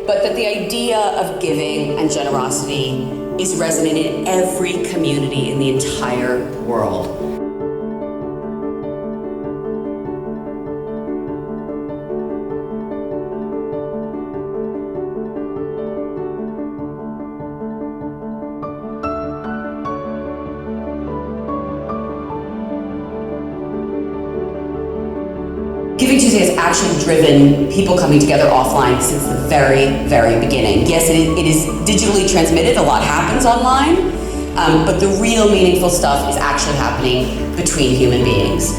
but that the idea of giving and generosity is resonant in every community in the entire world. Giving Tuesday has actually driven people coming together offline since the very, very beginning. Yes, it is digitally transmitted, a lot happens online, but the real meaningful stuff is actually happening between human beings.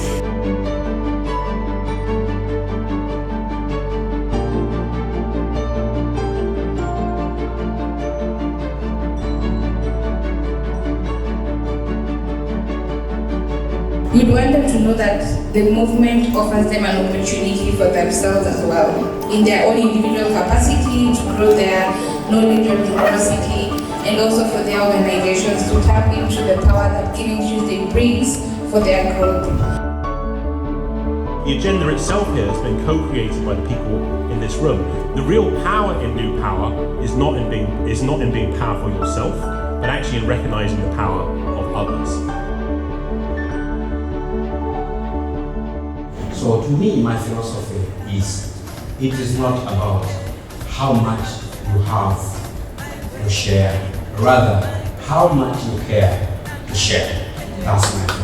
We want them to know that the movement offers them an opportunity for themselves as well, in their own individual capacity to grow their knowledge of diversity, and also for their organizations to tap into the power that Giving Tuesday brings for their growth. The agenda itself here has been co-created by the people in this room. The real power in New Power is not in being powerful yourself, but actually in recognizing the power of others. So to me, my philosophy is, it is not about how much you have to share, rather how much you care to share. That's my philosophy.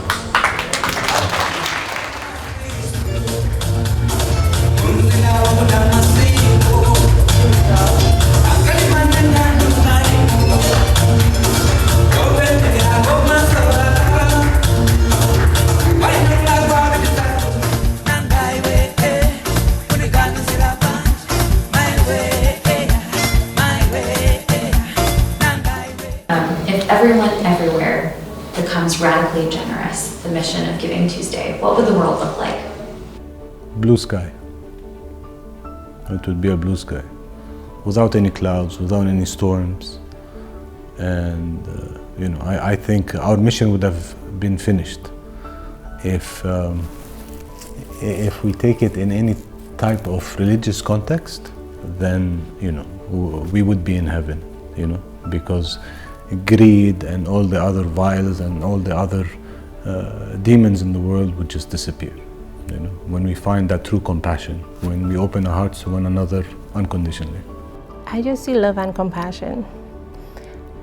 If everyone everywhere becomes radically generous, the mission of Giving Tuesday, what would the world look like? Blue sky. It would be a blue sky, without any clouds, without any storms. And I think our mission would have been finished if we take it in any type of religious context. Then we would be in heaven, because greed and all the other vials and all the other demons in the world would just disappear. When we find that true compassion, when we open our hearts to one another unconditionally. I just see love and compassion.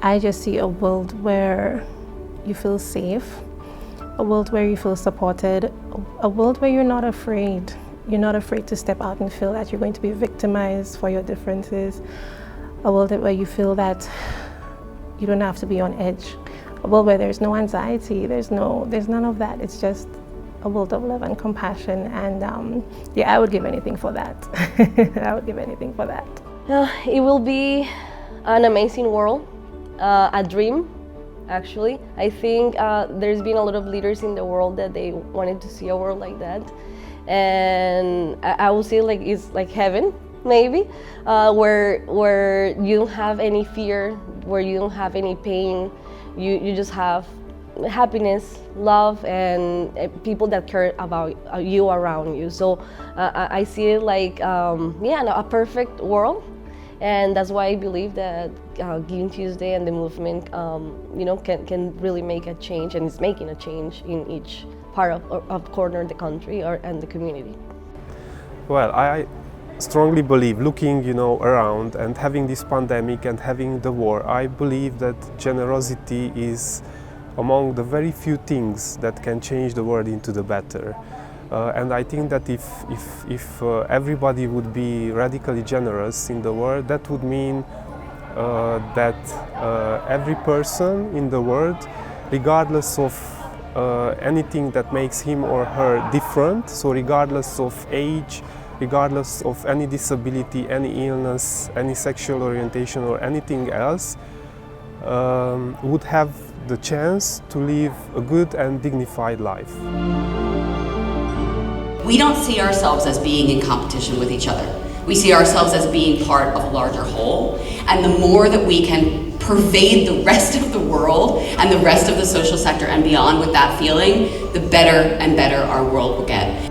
I just see a world where you feel safe, a world where you feel supported, a world where you're not afraid. You're not afraid to step out and feel that you're going to be victimized for your differences. A world where you feel that you don't have to be on edge. A world where there's no anxiety, there's none of that. It's just a world of love and compassion, and I would give anything for that. I would give anything for that. It will be an amazing world, a dream, actually. I think there's been a lot of leaders in the world that they wanted to see a world like that, and I would say it's like heaven, maybe, where you don't have any fear, where you don't have any pain, you just have happiness, love, and people that care about you around you. So I see it like a perfect world, and that's why I believe that Giving Tuesday and the movement can really make a change, and it's making a change in each part of corner of the country and the community. Well, I strongly believe, looking around and having this pandemic and having the war, I believe that generosity is among the very few things that can change the world into the better. And I think that if everybody would be radically generous in the world, that would mean that every person in the world, regardless of anything that makes him or her different, so regardless of age, regardless of any disability, any illness, any sexual orientation or anything else, would have the chance to live a good and dignified life. We don't see ourselves as being in competition with each other. We see ourselves as being part of a larger whole, and the more that we can pervade the rest of the world and the rest of the social sector and beyond with that feeling, the better and better our world will get.